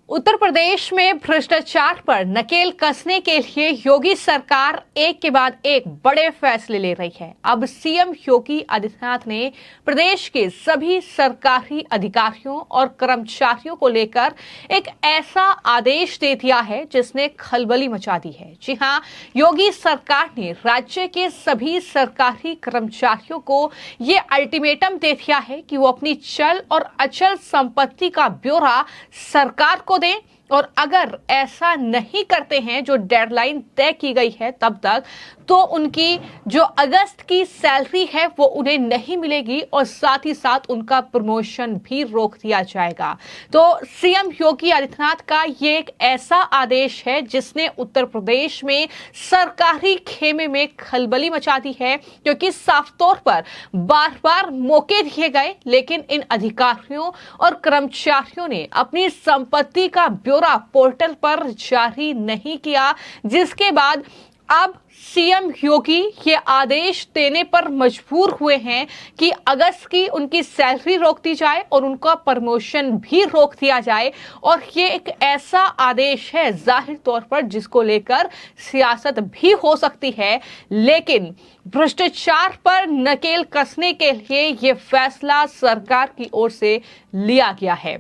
उत्तर प्रदेश में भ्रष्टाचार पर नकेल कसने के लिए योगी सरकार एक के बाद एक बड़े फैसले ले रही है। अब सीएम योगी आदित्यनाथ ने प्रदेश के सभी सरकारी अधिकारियों और कर्मचारियों को लेकर एक ऐसा आदेश दे दिया है जिसने खलबली मचा दी है। जी हां, योगी सरकार ने राज्य के सभी सरकारी कर्मचारियों को ये अल्टीमेटम दे दिया है कि वो अपनी चल और अचल संपत्ति का ब्यौरा सरकार को दें और अगर ऐसा नहीं करते हैं जो डेडलाइन तय की गई है तब तक, तो उनकी जो अगस्त की सैलरी है वो उन्हें नहीं मिलेगी और साथ ही साथ उनका प्रमोशन भी रोक दिया जाएगा। तो सीएम योगी आदित्यनाथ का ये एक ऐसा आदेश है जिसने उत्तर प्रदेश में सरकारी खेमे में खलबली मचा दी है, क्योंकि साफ तौर पर बार बार मौके दिए गए लेकिन इन अधिकारियों और कर्मचारियों ने अपनी संपत्ति का ब्यौरा पोर्टल पर जारी नहीं किया, जिसके बाद अब सीएम योगी ये आदेश देने पर मजबूर हुए हैं कि अगस्त की उनकी सैलरी रोक दी जाए और उनका प्रमोशन भी रोक दिया जाए। और ये एक ऐसा आदेश है जाहिर तौर पर जिसको लेकर सियासत भी हो सकती है, लेकिन भ्रष्टाचार पर नकेल कसने के लिए ये फैसला सरकार की ओर से लिया गया है।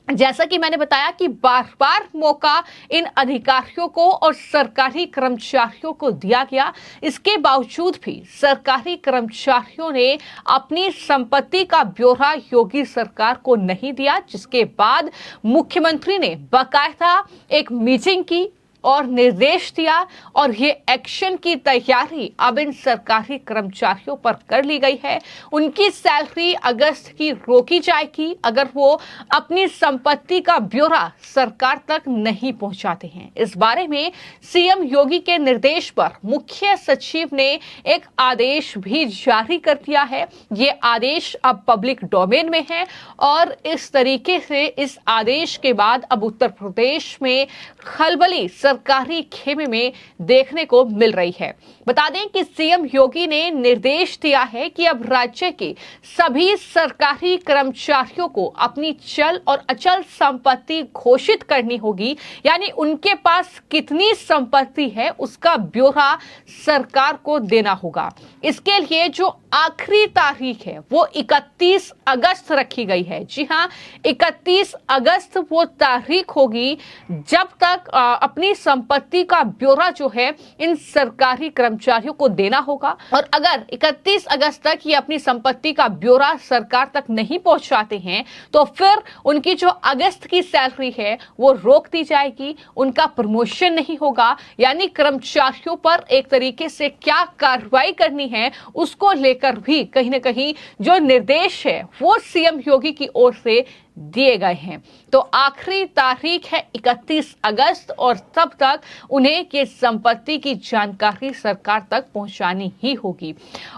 जैसा कि मैंने बताया कि बार बार मौका इन अधिकारियों को और सरकारी कर्मचारियों को दिया गया, इसके बावजूद भी सरकारी कर्मचारियों ने अपनी संपत्ति का ब्यौरा योगी सरकार को नहीं दिया, जिसके बाद मुख्यमंत्री ने बाकायदा एक मीटिंग की और निर्देश दिया और ये एक्शन की तैयारी अब इन सरकारी कर्मचारियों पर कर ली गई है। उनकी सैलरी अगस्त की रोकी जाएगी अगर वो अपनी संपत्ति का ब्यौरा सरकार तक नहीं पहुंचाते हैं। इस बारे में सीएम योगी के निर्देश पर मुख्य सचिव ने एक आदेश भी जारी कर दिया है। ये आदेश अब पब्लिक डोमेन में है और इस तरीके से इस आदेश के बाद अब उत्तर प्रदेश में खलबली सरकारी खेमे में देखने को मिल रही है। बता दें कि सीएम योगी ने निर्देश दिया है कि अब राज्य के सभी सरकारी कर्मचारियों को अपनी चल और अचल संपत्ति घोषित करनी होगी, यानी उनके पास कितनी संपत्ति है उसका ब्यौरा सरकार को देना होगा। इसके लिए जो आखिरी तारीख है वो 31 अगस्त रखी गई है। जी हां, 31 अगस्त वो तारीख होगी जब तक अपनी संपत्ति का ब्यौरा जो है इन सरकारी कर्मचारियों को देना होगा। और अगर 31 अगस्त तक ये अपनी संपत्ति का ब्यौरा सरकार तक नहीं पहुंचाते हैं तो फिर उनकी जो अगस्त की सैलरी है वो रोक दी जाएगी, उनका प्रमोशन नहीं होगा। यानी कर्मचारियों पर एक तरीके से क्या कार्रवाई करनी है उसको लेकर भी कहीं ना कहीं जो निर्देश है वो सीएम योगी की ओर से दिए गए हैं। तो आखिरी तारीख है 31 अगस्त और तब तक उन्हें ये संपत्ति की जानकारी सरकार तक पहुंचानी ही होगी।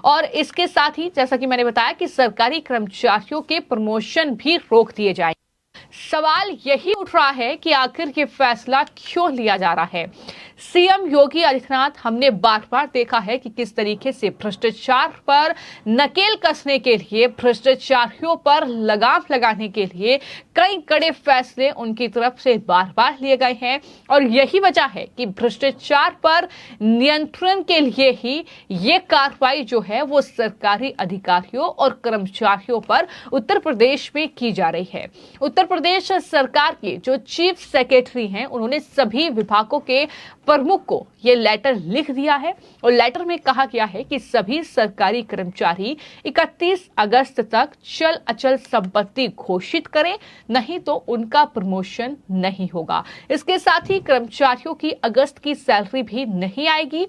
और इसके साथ ही जैसा कि मैंने बताया कि सरकारी कर्मचारियों के प्रमोशन भी रोक दिए जाएंगे। सवाल यही उठ रहा है कि आखिर ये फैसला क्यों लिया जा रहा है। सीएम योगी आदित्यनाथ हमने बार बार देखा है कि किस तरीके से भ्रष्टाचार पर नकेल कसने के लिए, भ्रष्टाचारियों पर लगाम लगाने के लिए कई कड़े फैसले उनकी तरफ से बार बार लिए गए हैं। और यही वजह है कि भ्रष्टाचार पर नियंत्रण के लिए ही ये कार्रवाई जो है वो सरकारी अधिकारियों और कर्मचारियों पर उत्तर प्रदेश में की जा रही है। उत्तर प्रदेश सरकार के जो चीफ सेक्रेटरी हैं उन्होंने सभी विभागों के प्रमुख को यह लेटर लिख दिया है और लेटर में कहा गया है कि सभी सरकारी कर्मचारी 31 अगस्त तक चल अचल संपत्ति घोषित करें, नहीं तो उनका प्रमोशन नहीं होगा। इसके साथ ही कर्मचारियों की अगस्त की सैलरी भी नहीं आएगी।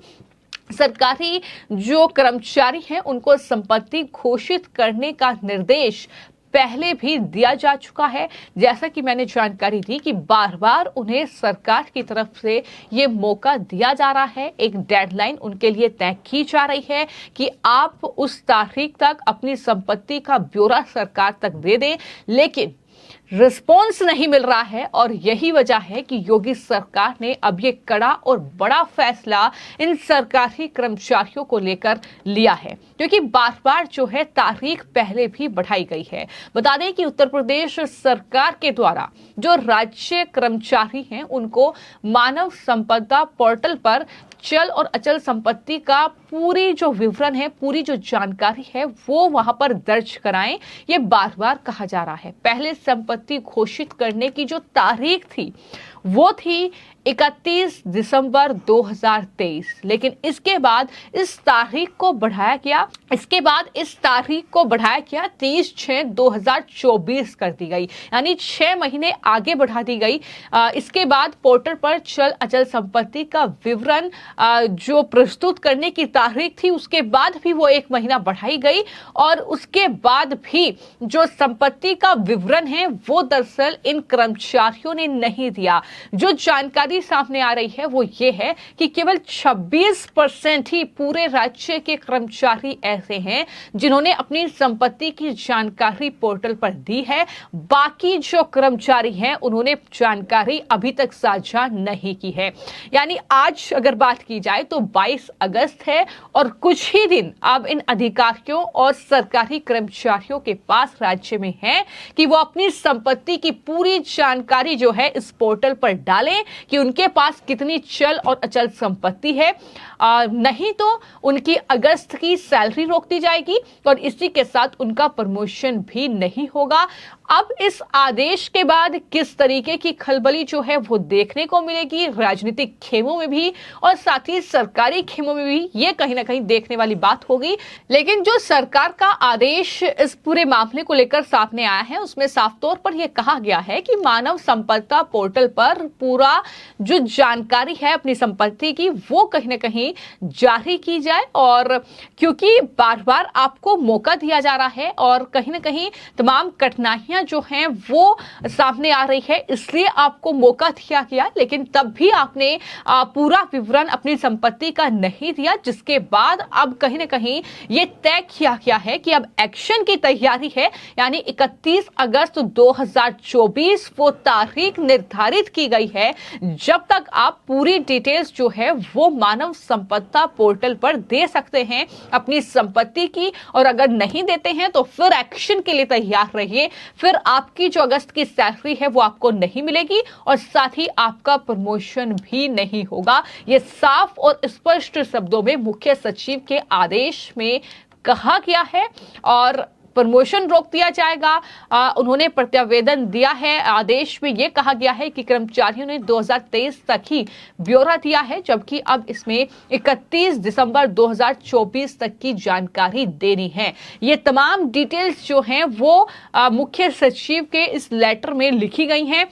सरकारी जो कर्मचारी हैं उनको संपत्ति घोषित करने का निर्देश पहले भी दिया जा चुका है। जैसा कि मैंने जानकारी दी कि बार बार उन्हें सरकार की तरफ से ये मौका दिया जा रहा है, एक डेडलाइन उनके लिए तय की जा रही है कि आप उस तारीख तक अपनी संपत्ति का ब्यौरा सरकार तक दे दें। लेकिन रिस्पॉन्स नहीं मिल रहा है और यही वजह है कि योगी सरकार ने अब ये कड़ा और बड़ा फैसला इन सरकारी कर्मचारियों को लेकर लिया है, क्योंकि बार बार जो है तारीख पहले भी बढ़ाई गई है। बता दें कि उत्तर प्रदेश सरकार के द्वारा जो राज्य कर्मचारी हैं उनको मानव संपदा पोर्टल पर चल और अचल संपत्ति का पूरी जो विवरण है, पूरी जो जानकारी है वो वहां पर दर्ज कराएं, ये बार बार कहा जा रहा है। पहले संपत्ति घोषित करने की जो तारीख थी वो थी 31 दिसंबर 2023, लेकिन इसके बाद इस तारीख को बढ़ाया गया 30/6/2024 कर दी गई, यानी 6 महीने आगे बढ़ा दी गई। इसके बाद पोर्टल पर चल अचल संपत्ति का विवरण जो प्रस्तुत करने की तारीख थी उसके बाद भी वो 1 महीना बढ़ाई गई और उसके बाद भी जो संपत्ति का विवरण है वो दरअसल इन कर्मचारियों ने नहीं दिया। जो जानकारी सामने आ रही है वो ये है कि केवल 26% ही पूरे राज्य के कर्मचारी ऐसे हैं जिन्होंने अपनी संपत्ति की जानकारी पोर्टल पर दी है। बाकी जो कर्मचारी हैं उन्होंने जानकारी अभी तक साझा नहीं की है। यानी आज अगर बात की जाए तो 22 अगस्त है और कुछ ही दिन अब इन अधिकारियों और सरकारी कर्मचारियों के पास राज्य में है कि वो अपनी संपत्ति की पूरी जानकारी जो है इस पोर्टल पर डालें कि उनके पास कितनी चल और अचल संपत्ति है। नहीं तो उनकी अगस्त की सैलरी रोक दी जाएगी और इसी के साथ उनका प्रमोशन भी नहीं होगा। अब इस आदेश के बाद किस तरीके की खलबली जो है वो देखने को मिलेगी राजनीतिक खेमों में भी और साथ ही सरकारी खेमों में भी, ये कहीं ना कहीं देखने वाली बात होगी। लेकिन जो सरकार का आदेश इस पूरे मामले को लेकर सामने आया है उसमें साफ तौर पर यह कहा गया है कि मानव संपदा पोर्टल पर पूरा जो जानकारी है अपनी संपत्ति की वो कहीं ना कहीं जारी की जाए। और क्योंकि बार बार आपको मौका दिया जा रहा है और कहीं ना कहीं तमाम कठिनाइयां जो हैं वो सामने आ रही है, इसलिए आपको मौका दिया गया, लेकिन तब भी आपने पूरा विवरण अपनी संपत्ति का नहीं दिया, जिसके बाद अब कहीं ना कहीं ये तय किया गया है कि अब एक्शन की तैयारी है। यानी 31 अगस्त 2024 वो तारीख निर्धारित की गई है जब तक आप पूरी डिटेल्स जो है वो मानव संपदा पोर्टल पर दे सकते हैं अपनी संपत्ति की, और अगर नहीं देते हैं तो फिर एक्शन के लिए तैयार रहिए। फिर आपकी जो अगस्त की सैलरी है वो आपको नहीं मिलेगी और साथ ही आपका प्रमोशन भी नहीं होगा। ये साफ और स्पष्ट शब्दों में मुख्य सचिव के आदेश में कहा गया है और प्रमोशन रोक दिया जाएगा। उन्होंने प्रत्यावेदन दिया है। आदेश में यह कहा गया है कि कर्मचारियों ने 2023 तक ही ब्यौरा दिया है, जबकि अब इसमें 31 दिसंबर 2024 तक की जानकारी देनी है। ये तमाम डिटेल्स जो हैं वो मुख्य सचिव के इस लेटर में लिखी गई हैं।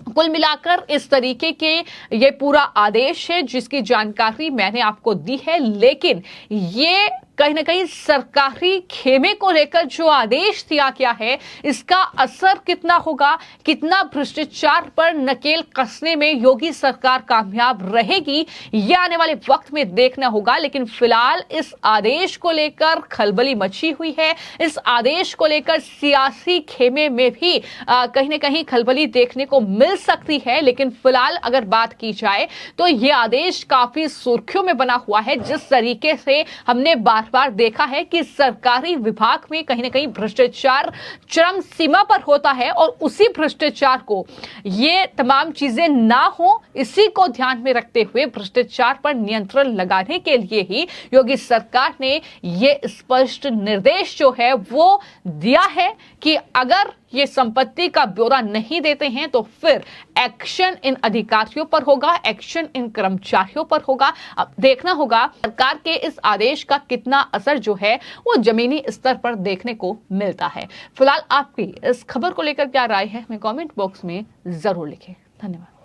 कुल मिलाकर इस तरीके के ये पूरा आदेश है जिसकी जानकारी मैंने आपको दी है, लेकिन ये कहीं ना कहीं सरकारी खेमे को लेकर जो आदेश दिया गया है इसका असर कितना होगा, कितना भ्रष्टाचार पर नकेल कसने में योगी सरकार कामयाब रहेगी, ये आने वाले वक्त में देखना होगा। लेकिन फिलहाल इस आदेश को लेकर खलबली मची हुई है। इस आदेश को लेकर सियासी खेमे में भी कहीं ना कहीं खलबली देखने को मिल सकती है। लेकिन फिलहाल अगर बात की जाए तो ये आदेश काफी सुर्खियों में बना हुआ है। जिस तरीके से हमने बार देखा है कि सरकारी विभाग में कहीं ना कहीं भ्रष्टाचार चरम सीमा पर होता है और उसी भ्रष्टाचार को ये तमाम चीजें ना हो, इसी को ध्यान में रखते हुए भ्रष्टाचार पर नियंत्रण लगाने के लिए ही योगी सरकार ने ये स्पष्ट निर्देश जो है वो दिया है कि अगर ये संपत्ति का ब्यौरा नहीं देते हैं तो फिर एक्शन इन अधिकारियों पर होगा, एक्शन इन कर्मचारियों पर होगा। अब देखना होगा सरकार के इस आदेश का कितना असर जो है वो जमीनी स्तर पर देखने को मिलता है। फिलहाल आपकी इस खबर को लेकर क्या राय है हमें कमेंट बॉक्स में जरूर लिखें। धन्यवाद।